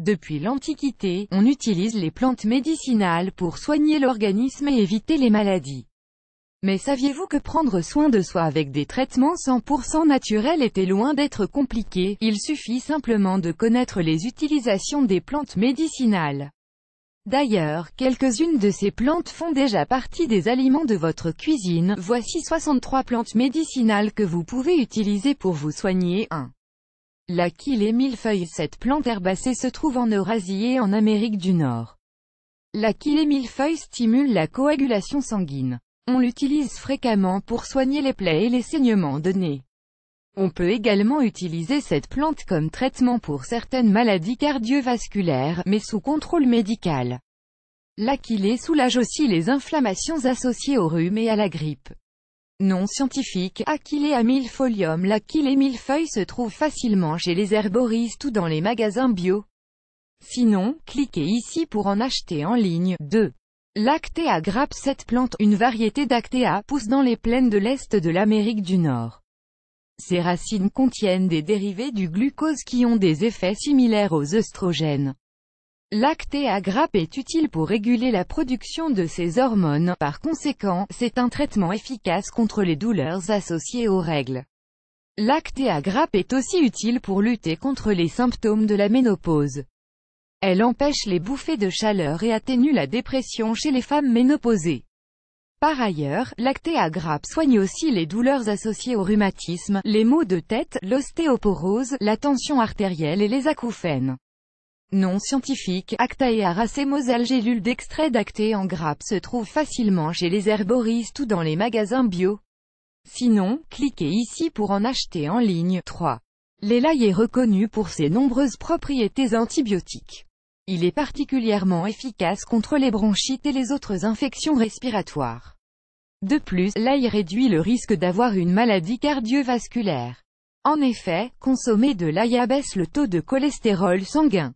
Depuis l'Antiquité, on utilise les plantes médicinales pour soigner l'organisme et éviter les maladies. Mais saviez-vous que prendre soin de soi avec des traitements 100% naturels était loin d'être compliqué? Il suffit simplement de connaître les utilisations des plantes médicinales. D'ailleurs, quelques-unes de ces plantes font déjà partie des aliments de votre cuisine. Voici 63 plantes médicinales que vous pouvez utiliser pour vous soigner. 1. La Kilée millefeuille. Cette plante herbacée se trouve en Eurasie et en Amérique du Nord. La Kilée millefeuille stimule la coagulation sanguine. On l'utilise fréquemment pour soigner les plaies et les saignements de nez. On peut également utiliser cette plante comme traitement pour certaines maladies cardiovasculaires, mais sous contrôle médical. La Kilée soulage aussi les inflammations associées au rhume et à la grippe. Nom scientifique, Achillea millefolium. La Kilée millefeuille se trouve facilement chez les herboristes ou dans les magasins bio. Sinon, cliquez ici pour en acheter en ligne. 2. L'Actea grappe. Cette plante, une variété d'Actea, pousse dans les plaines de l'Est de l'Amérique du Nord. Ses racines contiennent des dérivés du glucose qui ont des effets similaires aux œstrogènes. L'Actea grappe est utile pour réguler la production de ces hormones. Par conséquent, c'est un traitement efficace contre les douleurs associées aux règles. L'Actea grappe est aussi utile pour lutter contre les symptômes de la ménopause. Elle empêche les bouffées de chaleur et atténue la dépression chez les femmes ménopausées. Par ailleurs, l'Actea grappe soigne aussi les douleurs associées au rhumatisme, les maux de tête, l'ostéoporose, la tension artérielle et les acouphènes. Nom scientifique, Actaea racemosa. Gélule d'extrait d'Actée en grappe se trouve facilement chez les herboristes ou dans les magasins bio. Sinon, cliquez ici pour en acheter en ligne. 3. L'élail est reconnu pour ses nombreuses propriétés antibiotiques. Il est particulièrement efficace contre les bronchites et les autres infections respiratoires. De plus, l'ail réduit le risque d'avoir une maladie cardiovasculaire. En effet, consommer de l'ail abaisse le taux de cholestérol sanguin.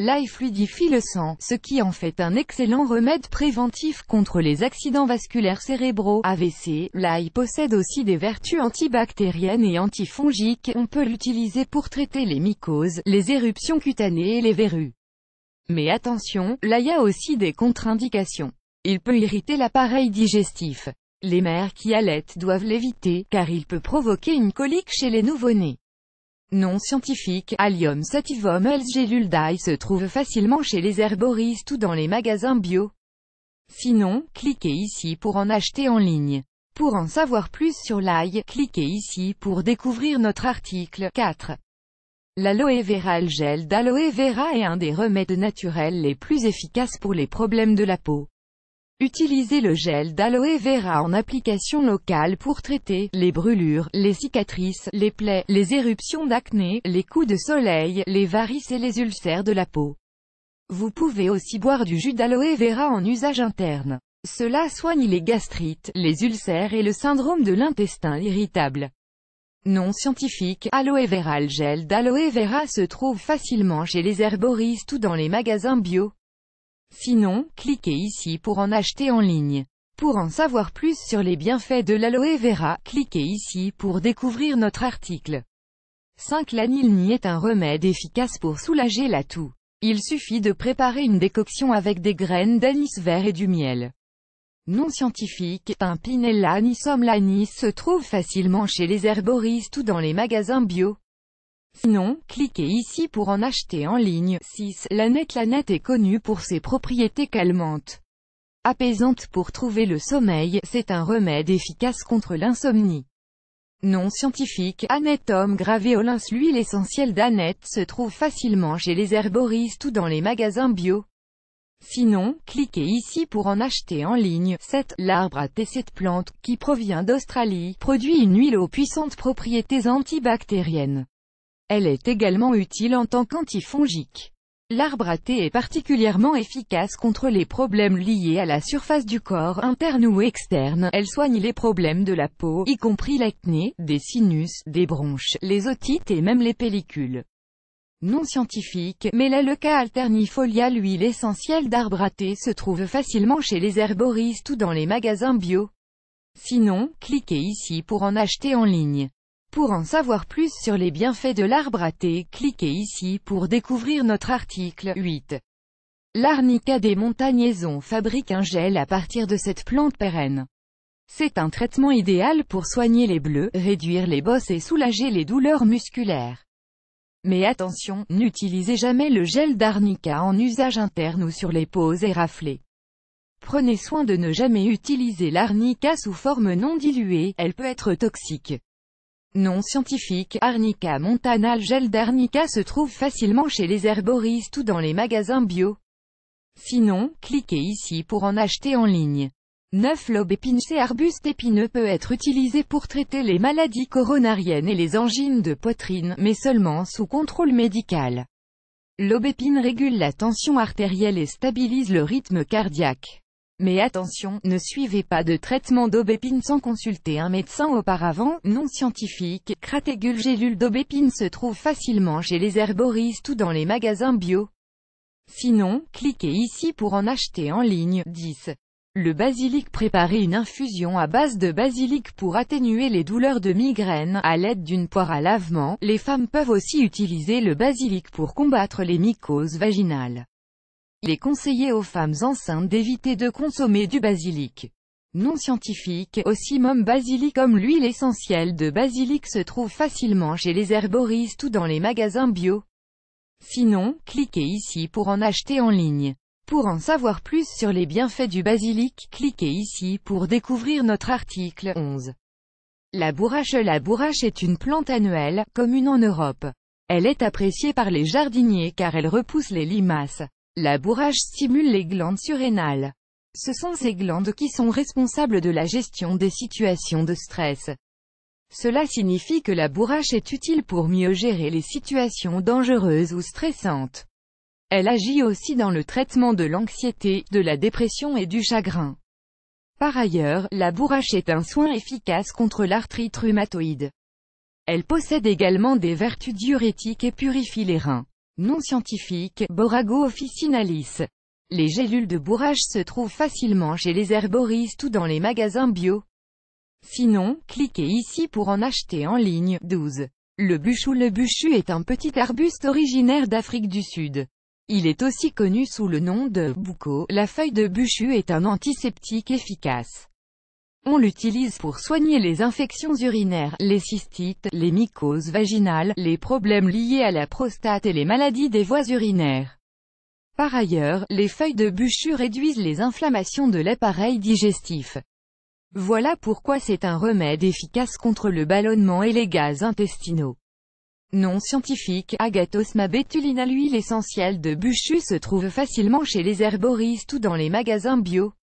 L'ail fluidifie le sang, ce qui en fait un excellent remède préventif contre les accidents vasculaires cérébraux, AVC. L'ail possède aussi des vertus antibactériennes et antifongiques. On peut l'utiliser pour traiter les mycoses, les éruptions cutanées et les verrues. Mais attention, l'ail a aussi des contre-indications. Il peut irriter l'appareil digestif. Les mères qui allaitent doivent l'éviter, car il peut provoquer une colique chez les nouveau-nés. Nom scientifique, Allium sativum. Gélule d'ail se trouve facilement chez les herboristes ou dans les magasins bio. Sinon, cliquez ici pour en acheter en ligne. Pour en savoir plus sur l'ail, cliquez ici pour découvrir notre article. 4. L'aloe vera. Le gel d'aloe vera est un des remèdes naturels les plus efficaces pour les problèmes de la peau. Utilisez le gel d'aloe vera en application locale pour traiter les brûlures, les cicatrices, les plaies, les éruptions d'acné, les coups de soleil, les varices et les ulcères de la peau. Vous pouvez aussi boire du jus d'aloe vera en usage interne. Cela soigne les gastrites, les ulcères et le syndrome de l'intestin irritable. Nom scientifique, aloe vera. Le gel d'aloe vera se trouve facilement chez les herboristes ou dans les magasins bio. Sinon, cliquez ici pour en acheter en ligne. Pour en savoir plus sur les bienfaits de l'aloe vera, cliquez ici pour découvrir notre article. 5. L'anilni est un remède efficace pour soulager la toux. Il suffit de préparer une décoction avec des graines d'anis vert et du miel. Nom scientifique, Pimpinella anisum. L'anis se trouve facilement chez les herboristes ou dans les magasins bio. Sinon, cliquez ici pour en acheter en ligne. 6. L'aneth. L'aneth est connue pour ses propriétés calmantes, apaisantes pour trouver le sommeil. C'est un remède efficace contre l'insomnie. Nom scientifique, Anetum graveolens. L'huile essentielle d'aneth se trouve facilement chez les herboristes ou dans les magasins bio. Sinon, cliquez ici pour en acheter en ligne. 7. L'arbre à thé. Cette plante, qui provient d'Australie, produit une huile aux puissantes propriétés antibactériennes. Elle est également utile en tant qu'antifongique. L'arbre à thé est particulièrement efficace contre les problèmes liés à la surface du corps, interne ou externe. Elle soigne les problèmes de la peau, y compris l'acné, des sinus, des bronches, les otites et même les pellicules. Nom scientifique, Melaleuca alternifolia. L'huile essentielle d'arbre à thé se trouve facilement chez les herboristes ou dans les magasins bio. Sinon, cliquez ici pour en acheter en ligne. Pour en savoir plus sur les bienfaits de l'arbre à thé, cliquez ici pour découvrir notre article 8. L'arnica des montagnaisons fabrique un gel à partir de cette plante pérenne. C'est un traitement idéal pour soigner les bleus, réduire les bosses et soulager les douleurs musculaires. Mais attention, n'utilisez jamais le gel d'arnica en usage interne ou sur les peaux éraflées. Prenez soin de ne jamais utiliser l'arnica sous forme non diluée, elle peut être toxique. Non scientifique, Arnica montanale gel d'arnica se trouve facilement chez les herboristes ou dans les magasins bio. Sinon, cliquez ici pour en acheter en ligne. 9. L'aubépine. Cet arbuste épineux peut être utilisé pour traiter les maladies coronariennes et les angines de poitrine, mais seulement sous contrôle médical. L'aubépine régule la tension artérielle et stabilise le rythme cardiaque. Mais attention, ne suivez pas de traitement d'aubépine sans consulter un médecin auparavant. Non scientifique, Cratégule gélule d'aubépine se trouve facilement chez les herboristes ou dans les magasins bio. Sinon, cliquez ici pour en acheter en ligne. 10. Le basilic. Préparez une infusion à base de basilic pour atténuer les douleurs de migraine, à l'aide d'une poire à lavement. Les femmes peuvent aussi utiliser le basilic pour combattre les mycoses vaginales. Il est conseillé aux femmes enceintes d'éviter de consommer du basilic. Non scientifique, Ocimum basilicum. L'huile essentielle de basilic se trouve facilement chez les herboristes ou dans les magasins bio. Sinon, cliquez ici pour en acheter en ligne. Pour en savoir plus sur les bienfaits du basilic, cliquez ici pour découvrir notre article 11. La bourrache. La bourrache est une plante annuelle, commune en Europe. Elle est appréciée par les jardiniers car elle repousse les limaces. La bourrache stimule les glandes surrénales. Ce sont ces glandes qui sont responsables de la gestion des situations de stress. Cela signifie que la bourrache est utile pour mieux gérer les situations dangereuses ou stressantes. Elle agit aussi dans le traitement de l'anxiété, de la dépression et du chagrin. Par ailleurs, la bourrache est un soin efficace contre l'arthrite rhumatoïde. Elle possède également des vertus diurétiques et purifie les reins. Non scientifique, Borago officinalis. Les gélules de bourrache se trouvent facilement chez les herboristes ou dans les magasins bio. Sinon, cliquez ici pour en acheter en ligne. 12. Le buchu. Le buchu est un petit arbuste originaire d'Afrique du Sud. Il est aussi connu sous le nom de bouco. La feuille de buchu est un antiseptique efficace. On l'utilise pour soigner les infections urinaires, les cystites, les mycoses vaginales, les problèmes liés à la prostate et les maladies des voies urinaires. Par ailleurs, les feuilles de buchu réduisent les inflammations de l'appareil digestif. Voilà pourquoi c'est un remède efficace contre le ballonnement et les gaz intestinaux. Non scientifique, Agathosma betulina. L'huile essentielle de buchu se trouve facilement chez les herboristes ou dans les magasins bio.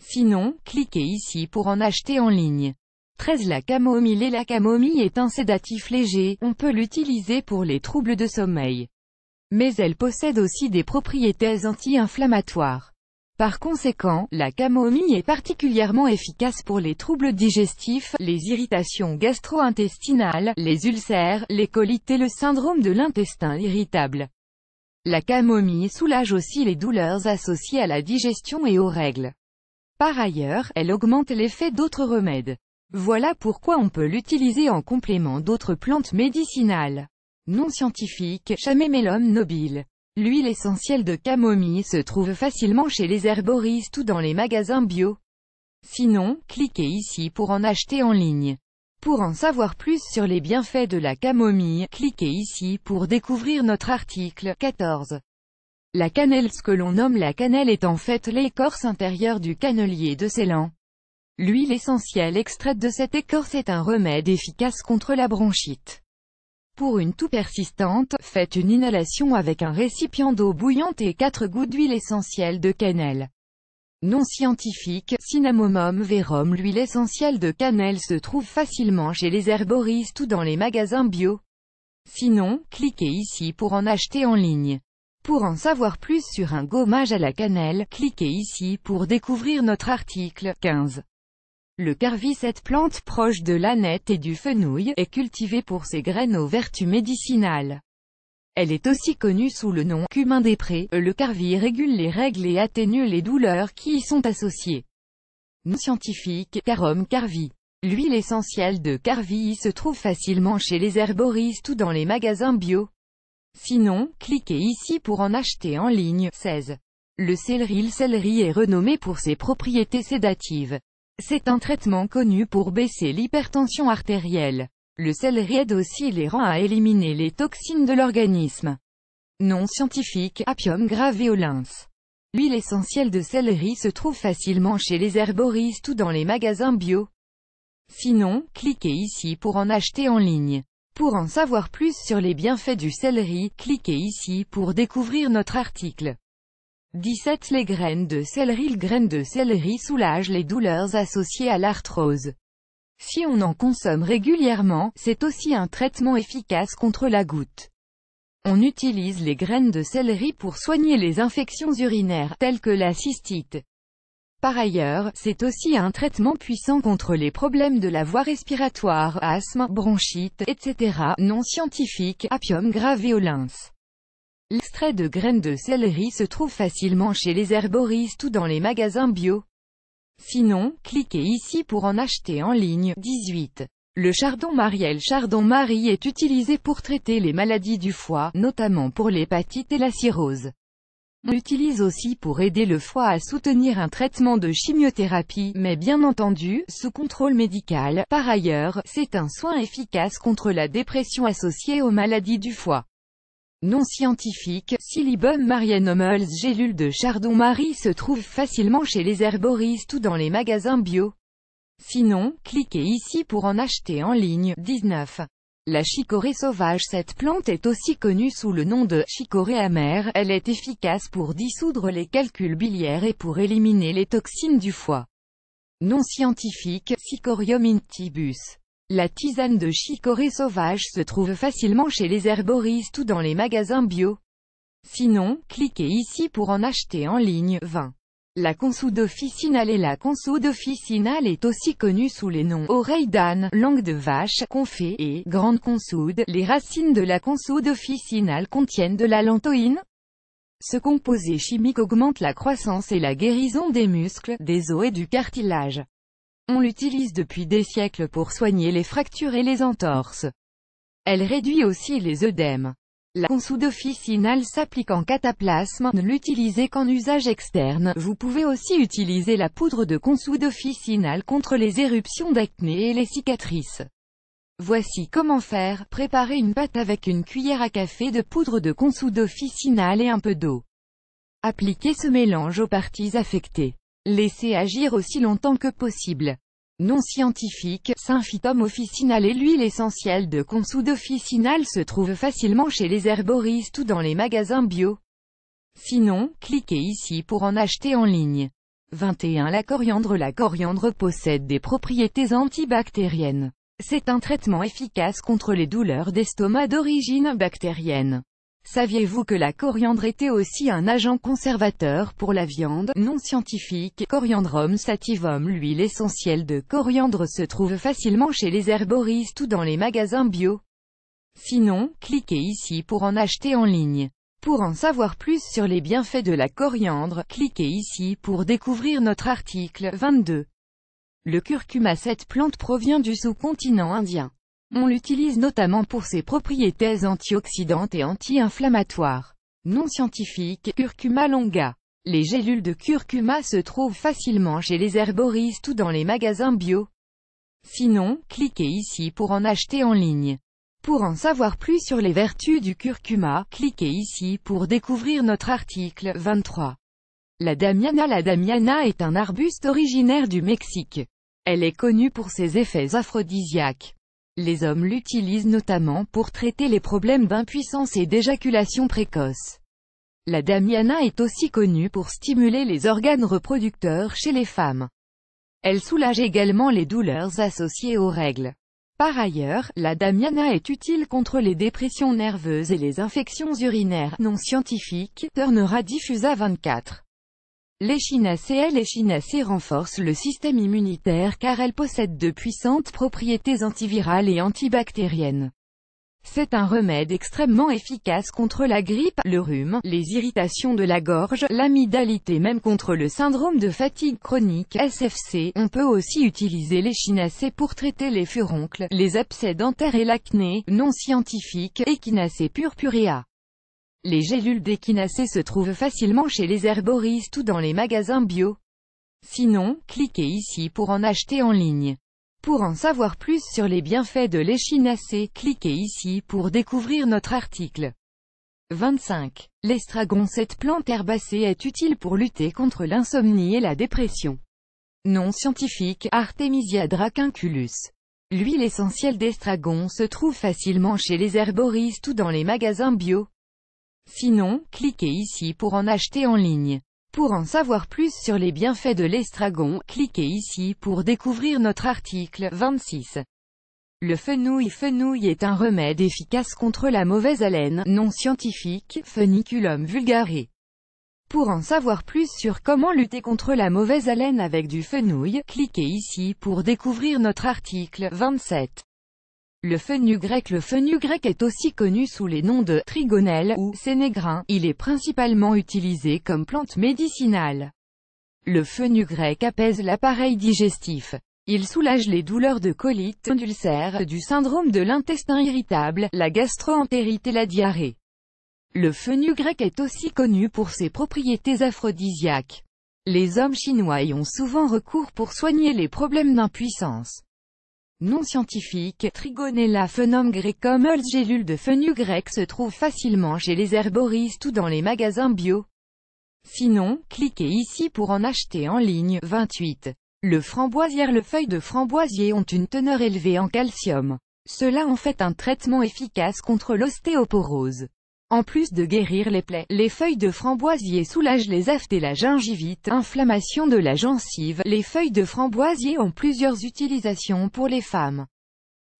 Sinon, cliquez ici pour en acheter en ligne. 13. La camomille. La camomille est un sédatif léger, on peut l'utiliser pour les troubles de sommeil. Mais elle possède aussi des propriétés anti-inflammatoires. Par conséquent, la camomille est particulièrement efficace pour les troubles digestifs, les irritations gastro-intestinales, les ulcères, les colites et le syndrome de l'intestin irritable. La camomille soulage aussi les douleurs associées à la digestion et aux règles. Par ailleurs, elle augmente l'effet d'autres remèdes. Voilà pourquoi on peut l'utiliser en complément d'autres plantes médicinales. Non scientifique, Chamomillum nobile. L'huile essentielle de camomille se trouve facilement chez les herboristes ou dans les magasins bio. Sinon, cliquez ici pour en acheter en ligne. Pour en savoir plus sur les bienfaits de la camomille, cliquez ici pour découvrir notre article 14. La cannelle. Ce que l'on nomme la cannelle est en fait l'écorce intérieure du cannelier de Ceylan. L'huile essentielle extraite de cette écorce est un remède efficace contre la bronchite. Pour une toux persistante, faites une inhalation avec un récipient d'eau bouillante et 4 gouttes d'huile essentielle de cannelle. Non scientifique, Cinnamomum verum. L'huile essentielle de cannelle se trouve facilement chez les herboristes ou dans les magasins bio. Sinon, cliquez ici pour en acheter en ligne. Pour en savoir plus sur un gommage à la cannelle, cliquez ici pour découvrir notre article 15. Le carvi. Cette plante proche de l'aneth et du fenouil est cultivée pour ses graines aux vertus médicinales. Elle est aussi connue sous le nom cumin des prés. Le carvi régule les règles et atténue les douleurs qui y sont associées. Non scientifique, Carum carvi. L'huile essentielle de Carvilly se trouve facilement chez les herboristes ou dans les magasins bio. Sinon, cliquez ici pour en acheter en ligne. 16. Le céleri est renommé pour ses propriétés sédatives. C'est un traitement connu pour baisser l'hypertension artérielle. Le céleri aide aussi les reins à éliminer les toxines de l'organisme. Nom scientifique, Apium graveolens. L'huile essentielle de céleri se trouve facilement chez les herboristes ou dans les magasins bio. Sinon, cliquez ici pour en acheter en ligne. Pour en savoir plus sur les bienfaits du céleri, cliquez ici pour découvrir notre article. 17. Les graines de céleri. Les graines de céleri soulagent les douleurs associées à l'arthrose. Si on en consomme régulièrement, c'est aussi un traitement efficace contre la goutte. On utilise les graines de céleri pour soigner les infections urinaires, telles que la cystite. Par ailleurs, c'est aussi un traitement puissant contre les problèmes de la voie respiratoire, asthme, bronchite, etc. Nom scientifique, Apium graveolens. L'extrait de graines de céleri se trouve facilement chez les herboristes ou dans les magasins bio. Sinon, cliquez ici pour en acheter en ligne. 18. Le chardon-marie. Le chardon-marie est utilisé pour traiter les maladies du foie, notamment pour l'hépatite et la cirrhose. On l'utilise aussi pour aider le foie à soutenir un traitement de chimiothérapie, mais bien entendu, sous contrôle médical. Par ailleurs, c'est un soin efficace contre la dépression associée aux maladies du foie. Nom scientifique, Silybum marianum. Les gélules de chardon-marie se trouvent facilement chez les herboristes ou dans les magasins bio. Sinon, cliquez ici pour en acheter en ligne. 19. La chicorée sauvage. Cette plante est aussi connue sous le nom de chicorée amère. Elle est efficace pour dissoudre les calculs biliaires et pour éliminer les toxines du foie. Nom scientifique, Sycorium intybus. La tisane de chicorée sauvage se trouve facilement chez les herboristes ou dans les magasins bio. Sinon, cliquez ici pour en acheter en ligne. 20. La consoude officinale. Et la consoude officinale est aussi connue sous les noms oreille d'âne, langue de vache, confet et grande consoude. Les racines de la consoude officinale contiennent de la lantoïne. Ce composé chimique augmente la croissance et la guérison des muscles, des os et du cartilage. On l'utilise depuis des siècles pour soigner les fractures et les entorses. Elle réduit aussi les œdèmes. La consoude officinale s'applique en cataplasme, ne l'utilisez qu'en usage externe. Vous pouvez aussi utiliser la poudre de consoude officinale contre les éruptions d'acné et les cicatrices. Voici comment faire. Préparez une pâte avec une cuillère à café de poudre de consoude officinale et un peu d'eau. Appliquez ce mélange aux parties affectées. Laissez agir aussi longtemps que possible. Nom scientifique, Symphytum officinale. Et l'huile essentielle de consoude officinale se trouve facilement chez les herboristes ou dans les magasins bio. Sinon, cliquez ici pour en acheter en ligne. 21. La coriandre. La coriandre possède des propriétés antibactériennes. C'est un traitement efficace contre les douleurs d'estomac d'origine bactérienne. Saviez-vous que la coriandre était aussi un agent conservateur pour la viande? Nom scientifique, Coriandrum sativum. L'huile essentielle de coriandre se trouve facilement chez les herboristes ou dans les magasins bio. Sinon, cliquez ici pour en acheter en ligne. Pour en savoir plus sur les bienfaits de la coriandre, cliquez ici pour découvrir notre article. 22. Le curcuma. Cette plante provient du sous-continent indien. On l'utilise notamment pour ses propriétés antioxydantes et anti-inflammatoires. Nom scientifique, Curcuma longa. Les gélules de curcuma se trouvent facilement chez les herboristes ou dans les magasins bio. Sinon, cliquez ici pour en acheter en ligne. Pour en savoir plus sur les vertus du curcuma, cliquez ici pour découvrir notre article. 23. La damiana. La damiana est un arbuste originaire du Mexique. Elle est connue pour ses effets aphrodisiaques. Les hommes l'utilisent notamment pour traiter les problèmes d'impuissance et d'éjaculation précoce. La damiana est aussi connue pour stimuler les organes reproducteurs chez les femmes. Elle soulage également les douleurs associées aux règles. Par ailleurs, la damiana est utile contre les dépressions nerveuses et les infections urinaires. Nom scientifique, Turnera diffusa 24. L'échinacée. L'échinacée renforce le système immunitaire car elle possède de puissantes propriétés antivirales et antibactériennes. C'est un remède extrêmement efficace contre la grippe, le rhume, les irritations de la gorge, l'amygdalite et même contre le syndrome de fatigue chronique, SFC. On peut aussi utiliser l'échinacée pour traiter les furoncles, les abcès dentaires et l'acné. Non scientifique, Echinacea purpurea. Les gélules d'échinacée se trouvent facilement chez les herboristes ou dans les magasins bio. Sinon, cliquez ici pour en acheter en ligne. Pour en savoir plus sur les bienfaits de l'échinacée, cliquez ici pour découvrir notre article. 25. L'estragon. Cette plante herbacée est utile pour lutter contre l'insomnie et la dépression. Nom scientifique, Artemisia dracunculus. L'huile essentielle d'estragon se trouve facilement chez les herboristes ou dans les magasins bio. Sinon, cliquez ici pour en acheter en ligne. Pour en savoir plus sur les bienfaits de l'estragon, cliquez ici pour découvrir notre article. 26. Le fenouil. Fenouil est un remède efficace contre la mauvaise haleine. Nom scientifique, Feniculum vulgare. Pour en savoir plus sur comment lutter contre la mauvaise haleine avec du fenouil, cliquez ici pour découvrir notre article. 27. Le fenugrec. Le fenugrec est aussi connu sous les noms de trigonelle ou sénégrin. Il est principalement utilisé comme plante médicinale. Le fenugrec apaise l'appareil digestif. Il soulage les douleurs de colite, d'ulcères, du syndrome de l'intestin irritable, la gastro-entérite et la diarrhée. Le fenugrec est aussi connu pour ses propriétés aphrodisiaques. Les hommes chinois y ont souvent recours pour soigner les problèmes d'impuissance. Nom scientifique, Trigonella phenum grecum. Les gélules de fenugrec se trouvent facilement chez les herboristes ou dans les magasins bio. Sinon, cliquez ici pour en acheter en ligne. 28. Le framboisier. Les feuilles de framboisier ont une teneur élevée en calcium. Cela en fait un traitement efficace contre l'ostéoporose. En plus de guérir les plaies, les feuilles de framboisier soulagent les aphtes et la gingivite, inflammation de la gencive. Les feuilles de framboisier ont plusieurs utilisations pour les femmes.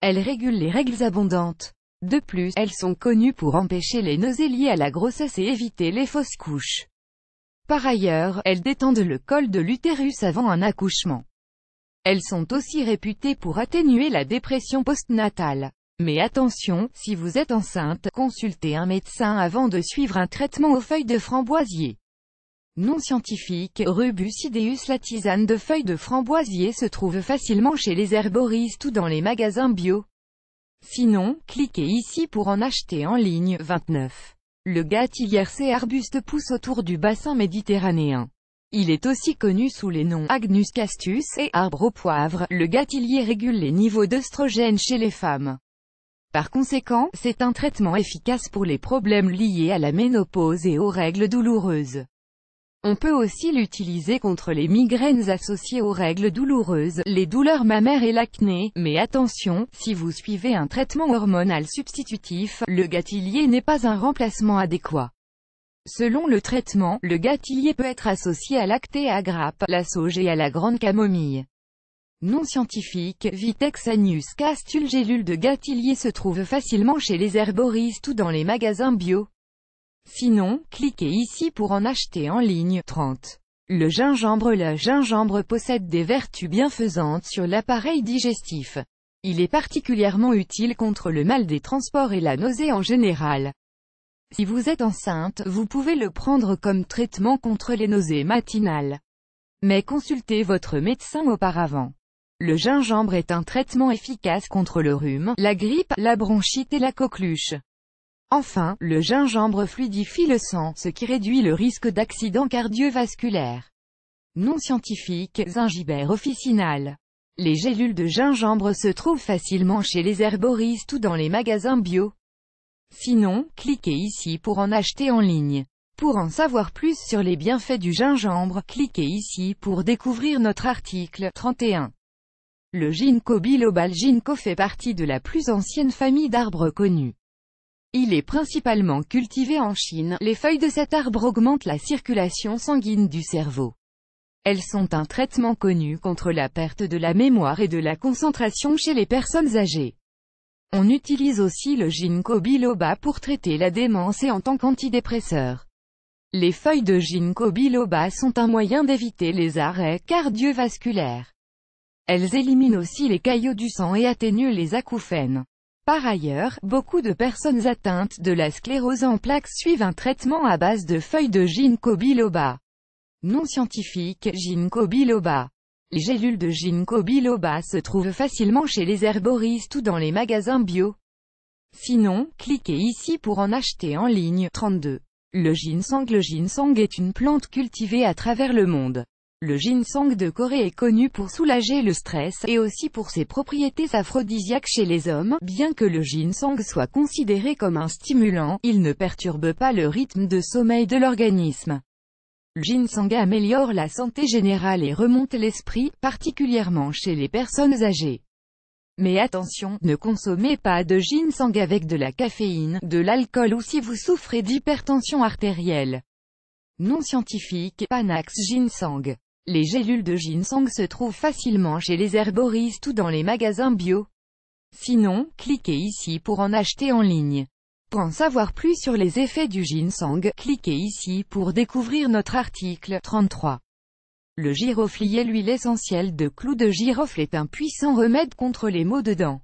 Elles régulent les règles abondantes. De plus, elles sont connues pour empêcher les nausées liées à la grossesse et éviter les fausses couches. Par ailleurs, elles détendent le col de l'utérus avant un accouchement. Elles sont aussi réputées pour atténuer la dépression postnatale. Mais attention, si vous êtes enceinte, consultez un médecin avant de suivre un traitement aux feuilles de framboisier. Nom scientifique, Rubusideus. La tisane de feuilles de framboisier se trouve facilement chez les herboristes ou dans les magasins bio. Sinon, cliquez ici pour en acheter en ligne. 29. Le gatilier. Ces arbustes poussent autour du bassin méditerranéen. Il est aussi connu sous les noms Agnus castus et arbre au poivre. Le gatilier régule les niveaux d'œstrogène chez les femmes. Par conséquent, c'est un traitement efficace pour les problèmes liés à la ménopause et aux règles douloureuses. On peut aussi l'utiliser contre les migraines associées aux règles douloureuses, les douleurs mammaires et l'acné. Mais attention, si vous suivez un traitement hormonal substitutif, le gatilier n'est pas un remplacement adéquat. Selon le traitement, le gatilier peut être associé à l'acté, à grappe, la sauge et à la grande camomille. Nom scientifique, Vitex agnus castus. Gélules de gatilier se trouvent facilement chez les herboristes ou dans les magasins bio. Sinon, cliquez ici pour en acheter en ligne. 30. Le gingembre. Le gingembre possède des vertus bienfaisantes sur l'appareil digestif. Il est particulièrement utile contre le mal des transports et la nausée en général. Si vous êtes enceinte, vous pouvez le prendre comme traitement contre les nausées matinales. Mais consultez votre médecin auparavant. Le gingembre est un traitement efficace contre le rhume, la grippe, la bronchite et la coqueluche. Enfin, le gingembre fluidifie le sang, ce qui réduit le risque d'accident cardiovasculaire. Nom scientifique, Gingiber officinale. Les gélules de gingembre se trouvent facilement chez les herboristes ou dans les magasins bio. Sinon, cliquez ici pour en acheter en ligne. Pour en savoir plus sur les bienfaits du gingembre, cliquez ici pour découvrir notre article. 31. Le ginkgo biloba. Le ginkgo fait partie de la plus ancienne famille d'arbres connus. Il est principalement cultivé en Chine. Les feuilles de cet arbre augmentent la circulation sanguine du cerveau. Elles sont un traitement connu contre la perte de la mémoire et de la concentration chez les personnes âgées. On utilise aussi le ginkgo biloba pour traiter la démence et en tant qu'antidépresseur. Les feuilles de ginkgo biloba sont un moyen d'éviter les arrêts cardiovasculaires. Elles éliminent aussi les caillots du sang et atténuent les acouphènes. Par ailleurs, beaucoup de personnes atteintes de la sclérose en plaques suivent un traitement à base de feuilles de ginkgo biloba. Nom scientifique, ginkgo biloba. Les gélules de ginkgo biloba se trouvent facilement chez les herboristes ou dans les magasins bio. Sinon, cliquez ici pour en acheter en ligne. 32. Le ginseng. Le ginseng est une plante cultivée à travers le monde. Le ginseng de Corée est connu pour soulager le stress, et aussi pour ses propriétés aphrodisiaques chez les hommes. Bien que le ginseng soit considéré comme un stimulant, il ne perturbe pas le rythme de sommeil de l'organisme. Le ginseng améliore la santé générale et remonte l'esprit, particulièrement chez les personnes âgées. Mais attention, ne consommez pas de ginseng avec de la caféine, de l'alcool ou si vous souffrez d'hypertension artérielle. Nom scientifique, Panax ginseng. Les gélules de ginseng se trouvent facilement chez les herboristes ou dans les magasins bio. Sinon, cliquez ici pour en acheter en ligne. Pour en savoir plus sur les effets du ginseng, cliquez ici pour découvrir notre article. 33. Le giroflier. L'huile essentielle de clous de girofle est un puissant remède contre les maux de dents.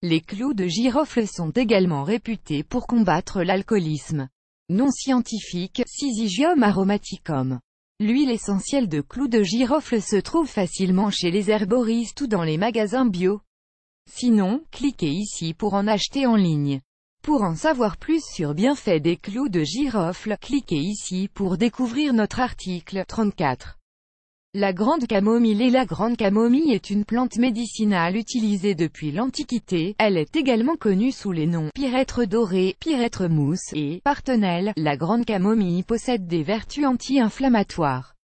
Les clous de girofle sont également réputés pour combattre l'alcoolisme. Nom scientifique, Syzygium aromaticum. L'huile essentielle de clous de girofle se trouve facilement chez les herboristes ou dans les magasins bio. Sinon, cliquez ici pour en acheter en ligne. Pour en savoir plus sur bienfaits des clous de girofle, cliquez ici pour découvrir notre article. 34. La grande camomille. La grande camomille est une plante médicinale utilisée depuis l'Antiquité. Elle est également connue sous les noms pyrètre doré, pyrètre mousse et partenelle. La grande camomille possède des vertus anti-inflammatoires.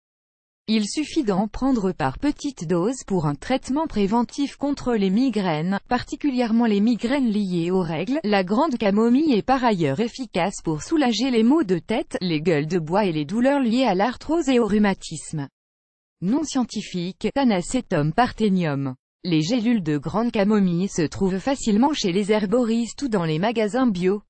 Il suffit d'en prendre par petites doses pour un traitement préventif contre les migraines, particulièrement les migraines liées aux règles. La grande camomille est par ailleurs efficace pour soulager les maux de tête, les gueules de bois et les douleurs liées à l'arthrose et au rhumatisme. Nom scientifique, Tanacetum parthenium. Les gélules de grande camomille se trouvent facilement chez les herboristes ou dans les magasins bio.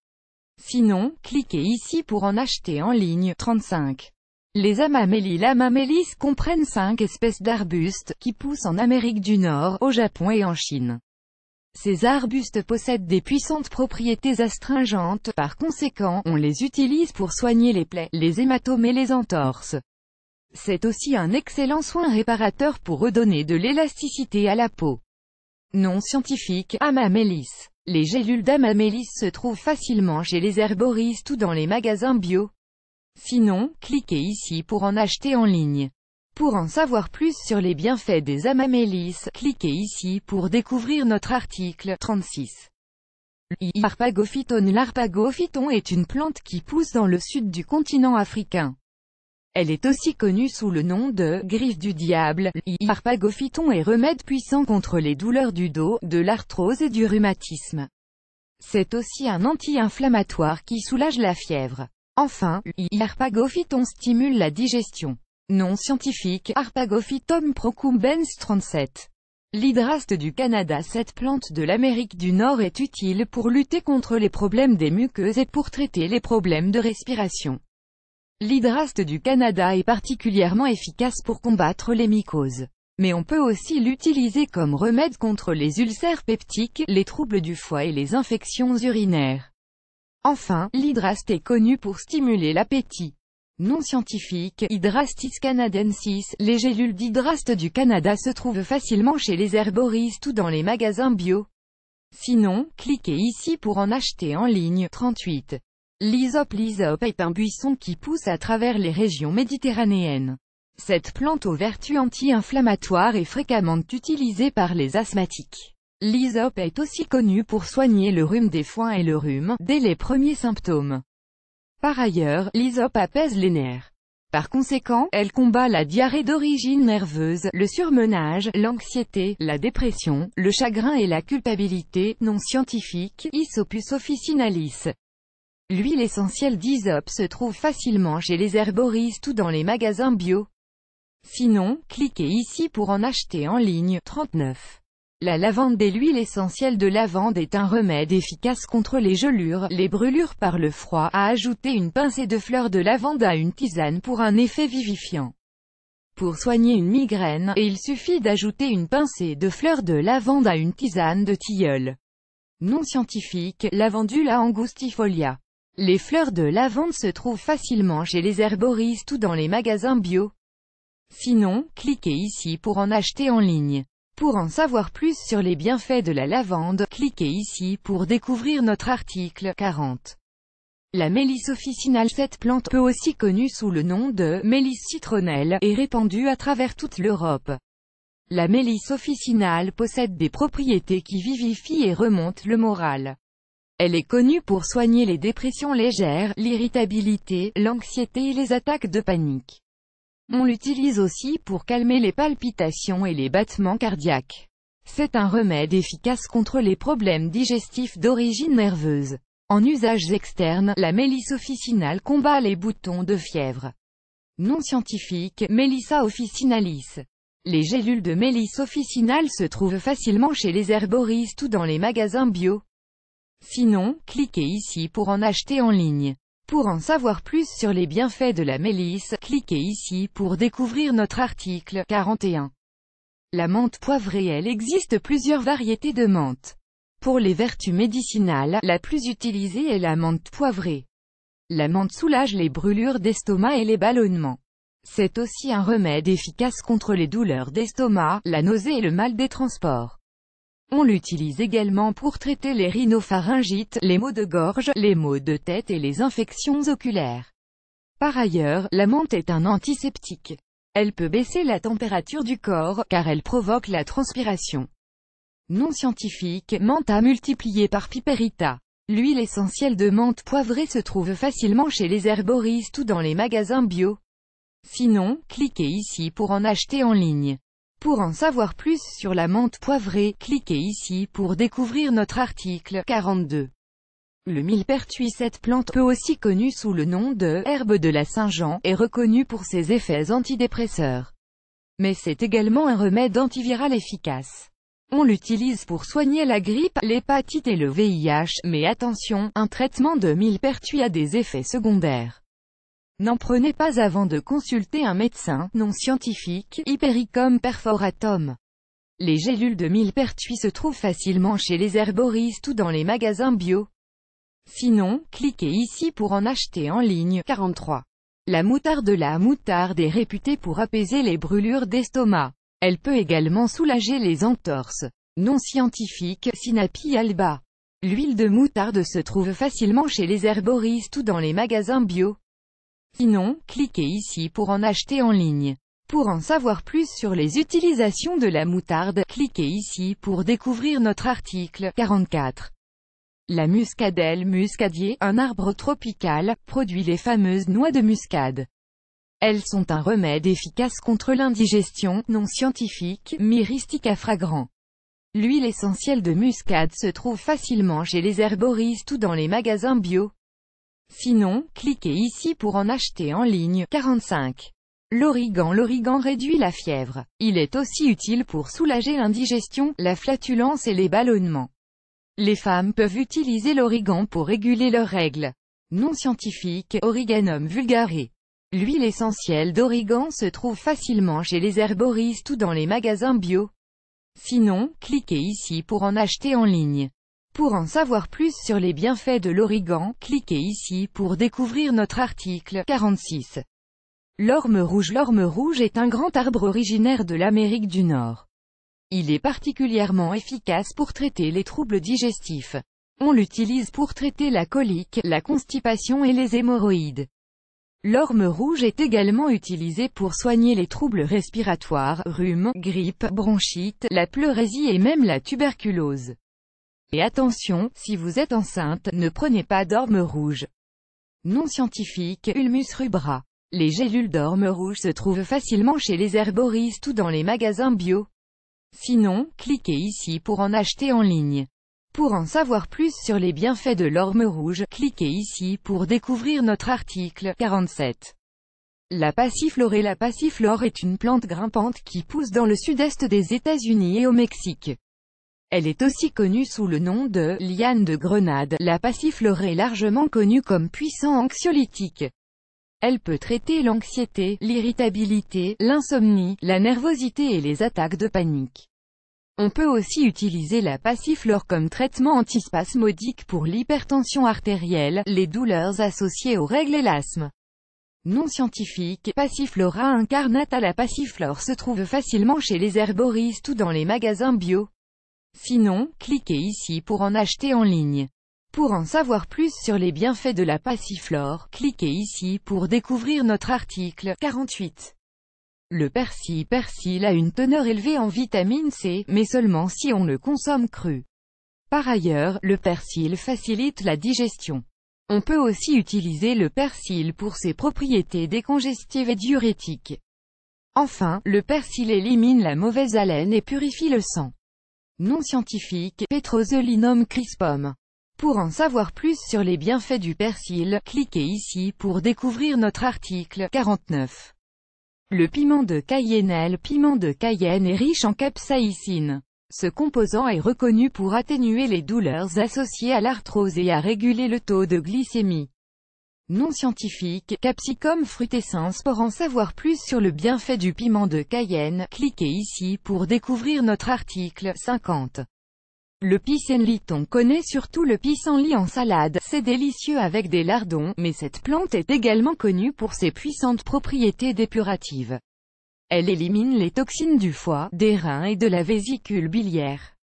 Sinon, cliquez ici pour en acheter en ligne. 35. Les amamélis. Les amamélis comprennent 5 espèces d'arbustes, qui poussent en Amérique du Nord, au Japon et en Chine. Ces arbustes possèdent des puissantes propriétés astringentes, par conséquent, on les utilise pour soigner les plaies, les hématomes et les entorses. C'est aussi un excellent soin réparateur pour redonner de l'élasticité à la peau. Nom scientifique, Amamélis. Les gélules d'Amamélis se trouvent facilement chez les herboristes ou dans les magasins bio. Sinon, cliquez ici pour en acheter en ligne. Pour en savoir plus sur les bienfaits des amamélis, cliquez ici pour découvrir notre article. 36. L'Harpagophyton. L'Harpagophyton est une plante qui pousse dans le sud du continent africain. Elle est aussi connue sous le nom de griffe du diable. L'Harpagophyton est remède puissant contre les douleurs du dos, de l'arthrose et du rhumatisme. C'est aussi un anti-inflammatoire qui soulage la fièvre. Enfin, l'Harpagophyton stimule la digestion. Nom scientifique, Harpagophytum procumbens 37. L'hydraste du Canada. Cette plante de l'Amérique du Nord est utile pour lutter contre les problèmes des muqueuses et pour traiter les problèmes de respiration. L'hydraste du Canada est particulièrement efficace pour combattre les mycoses. Mais on peut aussi l'utiliser comme remède contre les ulcères peptiques, les troubles du foie et les infections urinaires. Enfin, l'hydraste est connu pour stimuler l'appétit. Nom scientifique, Hydrastis canadensis. Les gélules d'hydraste du Canada se trouvent facilement chez les herboristes ou dans les magasins bio. Sinon, cliquez ici pour en acheter en ligne. 38. L'hysope. L'hysope est un buisson qui pousse à travers les régions méditerranéennes. Cette plante aux vertus anti-inflammatoires est fréquemment utilisée par les asthmatiques. L'hysope est aussi connue pour soigner le rhume des foins et le rhume, dès les premiers symptômes. Par ailleurs, l'hysope apaise les nerfs. Par conséquent, elle combat la diarrhée d'origine nerveuse, le surmenage, l'anxiété, la dépression, le chagrin et la culpabilité. Nom scientifique, Hyssopus officinalis. L'huile essentielle d'hysope se trouve facilement chez les herboristes ou dans les magasins bio. Sinon, cliquez ici pour en acheter en ligne. 39. La lavande. L'huile essentielle de lavande est un remède efficace contre les gelures, les brûlures par le froid. À ajouter une pincée de fleurs de lavande à une tisane pour un effet vivifiant. Pour soigner une migraine, il suffit d'ajouter une pincée de fleurs de lavande à une tisane de tilleul. Nom scientifique, Lavandula angustifolia. Les fleurs de lavande se trouvent facilement chez les herboristes ou dans les magasins bio. Sinon, cliquez ici pour en acheter en ligne. Pour en savoir plus sur les bienfaits de la lavande, cliquez ici pour découvrir notre article 40. La mélisse officinale. Cette plante, peu aussi connue sous le nom de mélisse citronnelle, est répandue à travers toute l'Europe. La mélisse officinale possède des propriétés qui vivifient et remontent le moral. Elle est connue pour soigner les dépressions légères, l'irritabilité, l'anxiété et les attaques de panique. On l'utilise aussi pour calmer les palpitations et les battements cardiaques. C'est un remède efficace contre les problèmes digestifs d'origine nerveuse. En usage externe, la mélisse officinale combat les boutons de fièvre. Nom scientifique, Melissa officinalis. Les gélules de mélisse officinale se trouvent facilement chez les herboristes ou dans les magasins bio. Sinon, cliquez ici pour en acheter en ligne. Pour en savoir plus sur les bienfaits de la mélisse, cliquez ici pour découvrir notre article 41. La menthe poivrée. Il existe plusieurs variétés de menthe. Pour les vertus médicinales, la plus utilisée est la menthe poivrée. La menthe soulage les brûlures d'estomac et les ballonnements. C'est aussi un remède efficace contre les douleurs d'estomac, la nausée et le mal des transports. On l'utilise également pour traiter les rhinopharyngites, les maux de gorge, les maux de tête et les infections oculaires. Par ailleurs, la menthe est un antiseptique. Elle peut baisser la température du corps, car elle provoque la transpiration. Nom scientifique, Mentha multipliée par Piperita. L'huile essentielle de menthe poivrée se trouve facilement chez les herboristes ou dans les magasins bio. Sinon, cliquez ici pour en acheter en ligne. Pour en savoir plus sur la menthe poivrée, cliquez ici pour découvrir notre article 42. Le millepertuis. Cette plante, peu aussi connue sous le nom de herbe de la Saint-Jean, est reconnue pour ses effets antidépresseurs. Mais c'est également un remède antiviral efficace. On l'utilise pour soigner la grippe, l'hépatite et le VIH, mais attention, un traitement de millepertuis a des effets secondaires. N'en prenez pas avant de consulter un médecin. Nom scientifique, Hypericum perforatum. Les gélules de millepertuis se trouvent facilement chez les herboristes ou dans les magasins bio. Sinon, cliquez ici pour en acheter en ligne. 43. La moutarde. La moutarde est réputée pour apaiser les brûlures d'estomac. Elle peut également soulager les entorses. Nom scientifique, Sinapi alba. L'huile de moutarde se trouve facilement chez les herboristes ou dans les magasins bio. Sinon, cliquez ici pour en acheter en ligne. Pour en savoir plus sur les utilisations de la moutarde, cliquez ici pour découvrir notre article 44. La muscadelle muscadier, un arbre tropical, produit les fameuses noix de muscade. Elles sont un remède efficace contre l'indigestion. Nom scientifique, Myristica fragrant. L'huile essentielle de muscade se trouve facilement chez les herboristes ou dans les magasins bio. Sinon, cliquez ici pour en acheter en ligne. 45. L'origan. L'origan réduit la fièvre. Il est aussi utile pour soulager l'indigestion, la flatulence et les ballonnements. Les femmes peuvent utiliser l'origan pour réguler leurs règles. Nom scientifique, Origanum vulgare. L'huile essentielle d'origan se trouve facilement chez les herboristes ou dans les magasins bio. Sinon, cliquez ici pour en acheter en ligne. Pour en savoir plus sur les bienfaits de l'origan, cliquez ici pour découvrir notre article 46. L'orme rouge. L'orme rouge est un grand arbre originaire de l'Amérique du Nord. Il est particulièrement efficace pour traiter les troubles digestifs. On l'utilise pour traiter la colique, la constipation et les hémorroïdes. L'orme rouge est également utilisé pour soigner les troubles respiratoires, rhume, grippe, bronchite, la pleurésie et même la tuberculose. Et attention, si vous êtes enceinte, ne prenez pas d'orme rouge. Nom scientifique, Ulmus rubra. Les gélules d'orme rouge se trouvent facilement chez les herboristes ou dans les magasins bio. Sinon, cliquez ici pour en acheter en ligne. Pour en savoir plus sur les bienfaits de l'orme rouge, cliquez ici pour découvrir notre article 47. La passiflore. La passiflore est une plante grimpante qui pousse dans le sud-est des États-Unis et au Mexique. Elle est aussi connue sous le nom de liane de grenade. La passiflore est largement connue comme puissant anxiolytique. Elle peut traiter l'anxiété, l'irritabilité, l'insomnie, la nervosité et les attaques de panique. On peut aussi utiliser la passiflore comme traitement antispasmodique pour l'hypertension artérielle, les douleurs associées aux règles et l'asthme. Non scientifique, Passiflora incarnata. La passiflore se trouve facilement chez les herboristes ou dans les magasins bio. Sinon, cliquez ici pour en acheter en ligne. Pour en savoir plus sur les bienfaits de la passiflore, cliquez ici pour découvrir notre article 48. Le persil a une teneur élevée en vitamine C, mais seulement si on le consomme cru. Par ailleurs, le persil facilite la digestion. On peut aussi utiliser le persil pour ses propriétés décongestives et diurétiques. Enfin, le persil élimine la mauvaise haleine et purifie le sang. Non scientifique, Petroselinum crispum. Pour en savoir plus sur les bienfaits du persil, cliquez ici pour découvrir notre article 49. Le piment de Cayenne. Le piment de Cayenne est riche en capsaïcine. Ce composant est reconnu pour atténuer les douleurs associées à l'arthrose et à réguler le taux de glycémie. Non scientifique, Capsicum frutescens. Pour en savoir plus sur le bienfait du piment de Cayenne, cliquez ici pour découvrir notre article 50. Le pissenlit. On connaît surtout le pissenlit en salade, c'est délicieux avec des lardons, mais cette plante est également connue pour ses puissantes propriétés dépuratives. Elle élimine les toxines du foie, des reins et de la vésicule biliaire.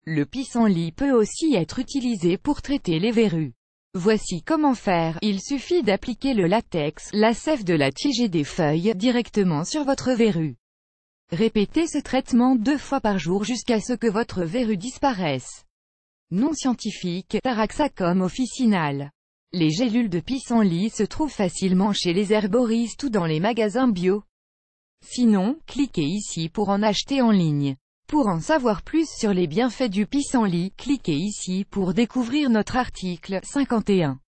Le pissenlit peut aussi être utilisé pour traiter les verrues. Voici comment faire. Il suffit d'appliquer le latex, la sève de la tige et des feuilles, directement sur votre verrue. Répétez ce traitement 2 fois par jour jusqu'à ce que votre verrue disparaisse. Non scientifique, Taraxacum officinal. Les gélules de pissenlit se trouvent facilement chez les herboristes ou dans les magasins bio. Sinon, cliquez ici pour en acheter en ligne. Pour en savoir plus sur les bienfaits du pissenlit, cliquez ici pour découvrir notre article 51.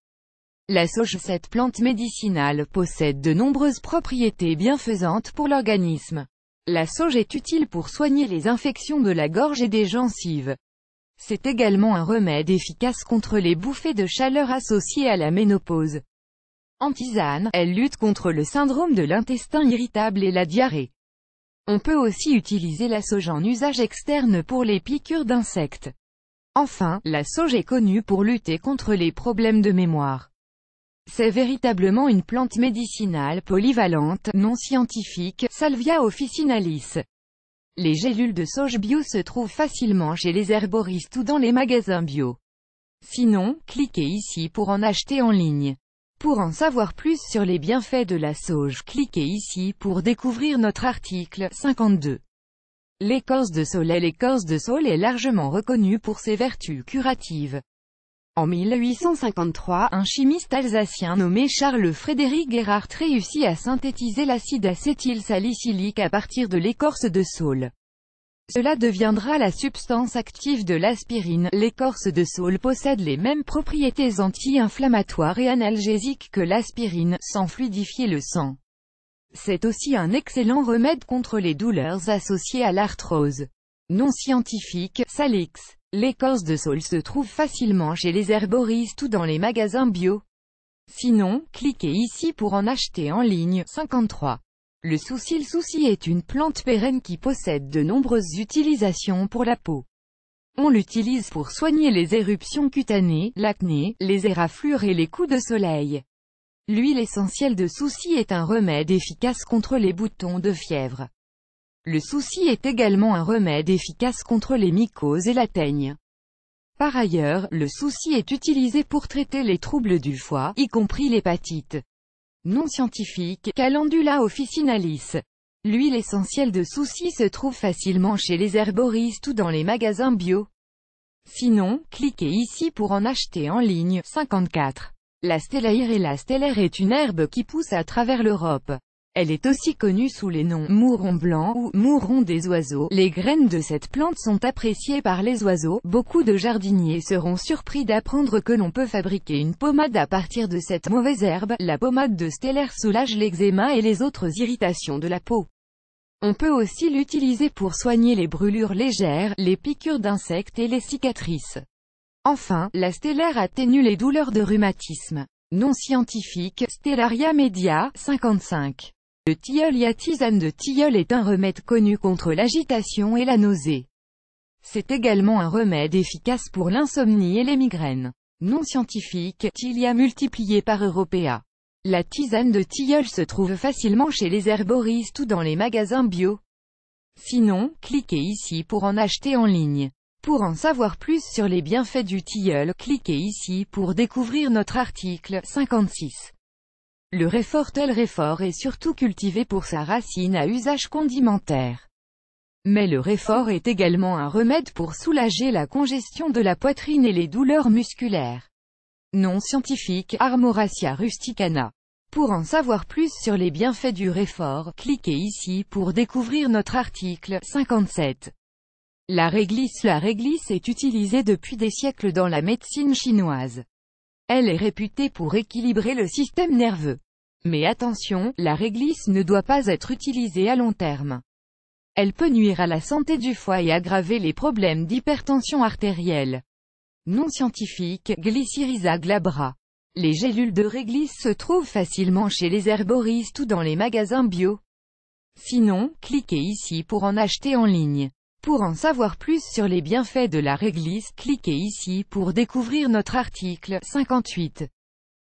La sauge. Cette plante médicinale possède de nombreuses propriétés bienfaisantes pour l'organisme. La sauge est utile pour soigner les infections de la gorge et des gencives. C'est également un remède efficace contre les bouffées de chaleur associées à la ménopause. En tisane, elle lutte contre le syndrome de l'intestin irritable et la diarrhée. On peut aussi utiliser la sauge en usage externe pour les piqûres d'insectes. Enfin, la sauge est connue pour lutter contre les problèmes de mémoire. C'est véritablement une plante médicinale polyvalente, non scientifique, Salvia officinalis. Les gélules de sauge bio se trouvent facilement chez les herboristes ou dans les magasins bio. Sinon, cliquez ici pour en acheter en ligne. Pour en savoir plus sur les bienfaits de la sauge, cliquez ici pour découvrir notre article 52. L'écorce de saule. L'écorce de saule est largement reconnue pour ses vertus curatives. En 1853, un chimiste alsacien nommé Charles Frédéric Gerhardt réussit à synthétiser l'acide acétylsalicylique à partir de l'écorce de saule. Cela deviendra la substance active de l'aspirine. L'écorce de saule possède les mêmes propriétés anti-inflammatoires et analgésiques que l'aspirine, sans fluidifier le sang. C'est aussi un excellent remède contre les douleurs associées à l'arthrose. Non scientifique, Salix. L'écorce de saule se trouve facilement chez les herboristes ou dans les magasins bio. Sinon, cliquez ici pour en acheter en ligne. 53. Le souci. Le souci est une plante pérenne qui possède de nombreuses utilisations pour la peau. On l'utilise pour soigner les éruptions cutanées, l'acné, les éraflures et les coups de soleil. L'huile essentielle de souci est un remède efficace contre les boutons de fièvre. Le souci est également un remède efficace contre les mycoses et la teigne. Par ailleurs, le souci est utilisé pour traiter les troubles du foie, y compris l'hépatite. Non scientifique, Calendula officinalis. L'huile essentielle de souci se trouve facilement chez les herboristes ou dans les magasins bio. Sinon, cliquez ici pour en acheter en ligne. 54. La stellaire. La stellaire est une herbe qui pousse à travers l'Europe. Elle est aussi connue sous les noms mouron blanc ou mouron des oiseaux. Les graines de cette plante sont appréciées par les oiseaux. Beaucoup de jardiniers seront surpris d'apprendre que l'on peut fabriquer une pommade à partir de cette mauvaise herbe. La pommade de stellaire soulage l'eczéma et les autres irritations de la peau. On peut aussi l'utiliser pour soigner les brûlures légères, les piqûres d'insectes et les cicatrices. Enfin, la stellaire atténue les douleurs de rhumatisme. Non scientifique, Stellaria media. 55. Le tilleul. La tisane de tilleul est un remède connu contre l'agitation et la nausée. C'est également un remède efficace pour l'insomnie et les migraines. Non scientifique, Tilia multiplié par Européa. La tisane de tilleul se trouve facilement chez les herboristes ou dans les magasins bio. Sinon, cliquez ici pour en acheter en ligne. Pour en savoir plus sur les bienfaits du tilleul, cliquez ici pour découvrir notre article 56. Le réfortel réfort est surtout cultivé pour sa racine à usage condimentaire. Mais le réfort est également un remède pour soulager la congestion de la poitrine et les douleurs musculaires. Nom scientifique, Armoracia rusticana. Pour en savoir plus sur les bienfaits du réfort, cliquez ici pour découvrir notre article 57. La réglisse est utilisée depuis des siècles dans la médecine chinoise. Elle est réputée pour équilibrer le système nerveux. Mais attention, la réglisse ne doit pas être utilisée à long terme. Elle peut nuire à la santé du foie et aggraver les problèmes d'hypertension artérielle. Nom scientifique, Glycyrrhiza glabra. Les gélules de réglisse se trouvent facilement chez les herboristes ou dans les magasins bio. Sinon, cliquez ici pour en acheter en ligne. Pour en savoir plus sur les bienfaits de la réglisse, cliquez ici pour découvrir notre article 58.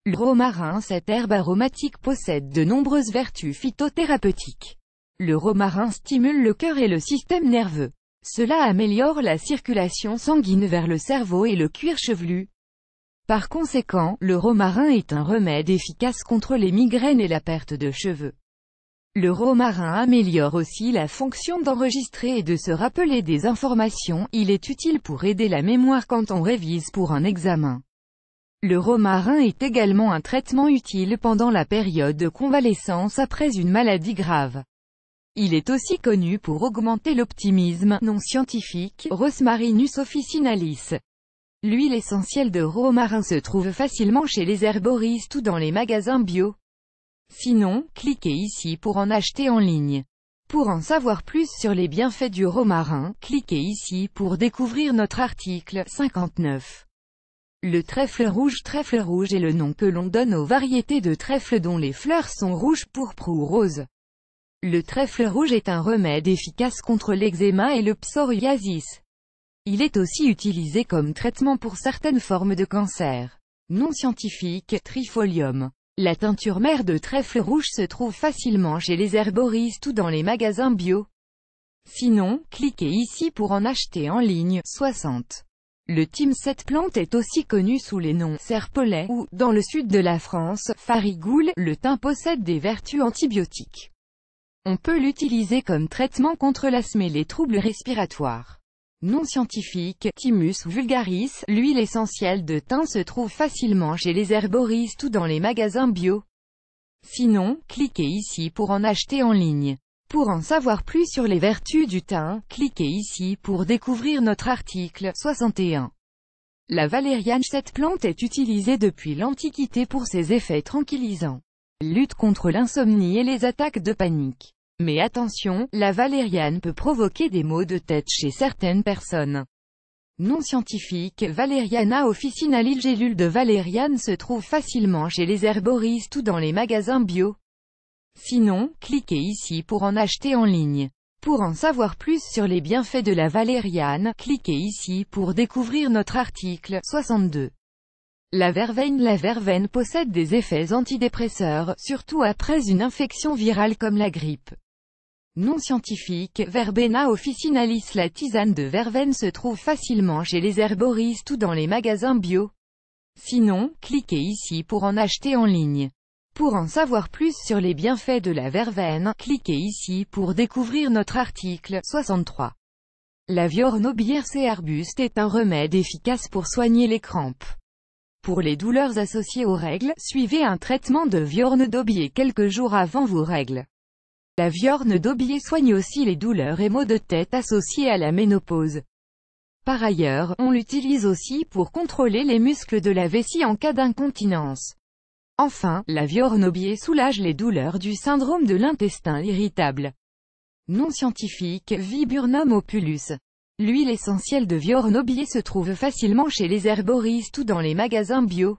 Le romarin. Cette herbe aromatique possède de nombreuses vertus phytothérapeutiques. Le romarin stimule le cœur et le système nerveux. Cela améliore la circulation sanguine vers le cerveau et le cuir chevelu. Par conséquent, le romarin est un remède efficace contre les migraines et la perte de cheveux. Le romarin améliore aussi la fonction d'enregistrer et de se rappeler des informations. Il est utile pour aider la mémoire quand on révise pour un examen. Le romarin est également un traitement utile pendant la période de convalescence après une maladie grave. Il est aussi connu pour augmenter l'optimisme. Nom scientifique, Rosmarinus officinalis. L'huile essentielle de romarin se trouve facilement chez les herboristes ou dans les magasins bio. Sinon, cliquez ici pour en acheter en ligne. Pour en savoir plus sur les bienfaits du romarin, cliquez ici pour découvrir notre article 59. Le trèfle rouge est le nom que l'on donne aux variétés de trèfle dont les fleurs sont rouges, pourpres ou roses. Le trèfle rouge est un remède efficace contre l'eczéma et le psoriasis. Il est aussi utilisé comme traitement pour certaines formes de cancer. Nom scientifique, Trifolium. La teinture mère de trèfle rouge se trouve facilement chez les herboristes ou dans les magasins bio. Sinon, cliquez ici pour en acheter en ligne. 60. Le thym. Cette plante est aussi connue sous les noms serpolet ou, dans le sud de la France, farigoule. Le thym possède des vertus antibiotiques. On peut l'utiliser comme traitement contre l'asthme et les troubles respiratoires. Nom scientifique, Thymus vulgaris. L'huile essentielle de thym se trouve facilement chez les herboristes ou dans les magasins bio. Sinon, cliquez ici pour en acheter en ligne. Pour en savoir plus sur les vertus du thym, cliquez ici pour découvrir notre article 61. La valériane. Cette plante est utilisée depuis l'Antiquité pour ses effets tranquillisants. Elle lutte contre l'insomnie et les attaques de panique. Mais attention, la valériane peut provoquer des maux de tête chez certaines personnes. Nom scientifique, Valeriana officinalis. Les gélules de valériane se trouvent facilement chez les herboristes ou dans les magasins bio. Sinon, cliquez ici pour en acheter en ligne. Pour en savoir plus sur les bienfaits de la valériane, cliquez ici pour découvrir notre article 62. La verveine possède des effets antidépresseurs, surtout après une infection virale comme la grippe. Nom scientifique, Verbena officinalis. La tisane de verveine se trouve facilement chez les herboristes ou dans les magasins bio. Sinon, cliquez ici pour en acheter en ligne. Pour en savoir plus sur les bienfaits de la verveine, cliquez ici pour découvrir notre article 63. La Viornobiaceae arbuste est un remède efficace pour soigner les crampes. Pour les douleurs associées aux règles, suivez un traitement de Viorne d'Aubier quelques jours avant vos règles. La Viorne d'Aubier soigne aussi les douleurs et maux de tête associés à la ménopause. Par ailleurs, on l'utilise aussi pour contrôler les muscles de la vessie en cas d'incontinence. Enfin, la Viorne d'Aubier soulage les douleurs du syndrome de l'intestin irritable. Nom scientifique, Viburnum opulus. L'huile essentielle de Viorne d'Aubier se trouve facilement chez les herboristes ou dans les magasins bio.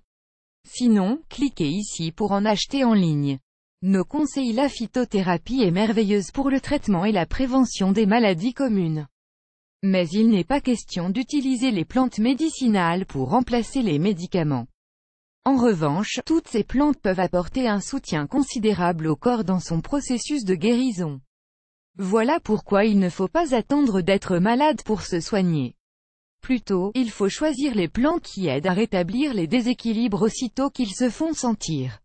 Sinon, cliquez ici pour en acheter en ligne. Nos conseils. La phytothérapie est merveilleuse pour le traitement et la prévention des maladies communes. Mais il n'est pas question d'utiliser les plantes médicinales pour remplacer les médicaments. En revanche, toutes ces plantes peuvent apporter un soutien considérable au corps dans son processus de guérison. Voilà pourquoi il ne faut pas attendre d'être malade pour se soigner. Plutôt, il faut choisir les plantes qui aident à rétablir les déséquilibres aussitôt qu'ils se font sentir.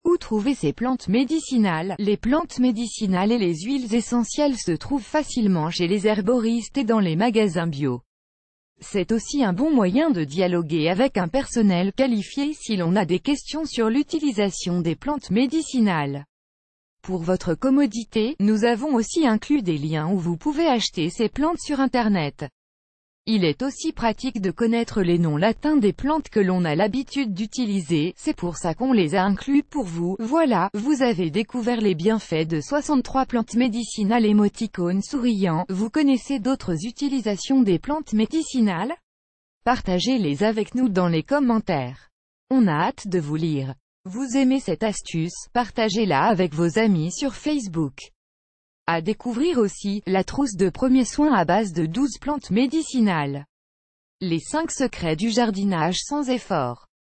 Où trouver ces plantes médicinales? Les plantes médicinales et les huiles essentielles se trouvent facilement chez les herboristes et dans les magasins bio. C'est aussi un bon moyen de dialoguer avec un personnel qualifié si l'on a des questions sur l'utilisation des plantes médicinales. Pour votre commodité, nous avons aussi inclus des liens où vous pouvez acheter ces plantes sur Internet. Il est aussi pratique de connaître les noms latins des plantes que l'on a l'habitude d'utiliser, c'est pour ça qu'on les a inclus pour vous. Voilà, vous avez découvert les bienfaits de 63 plantes médicinales. Émoticône souriant. Vous connaissez d'autres utilisations des plantes médicinales? Partagez-les avec nous dans les commentaires. On a hâte de vous lire. Vous aimez cette astuce? Partagez-la avec vos amis sur Facebook. À découvrir aussi, la trousse de premiers soins à base de 12 plantes médicinales. Les 5 secrets du jardinage sans effort.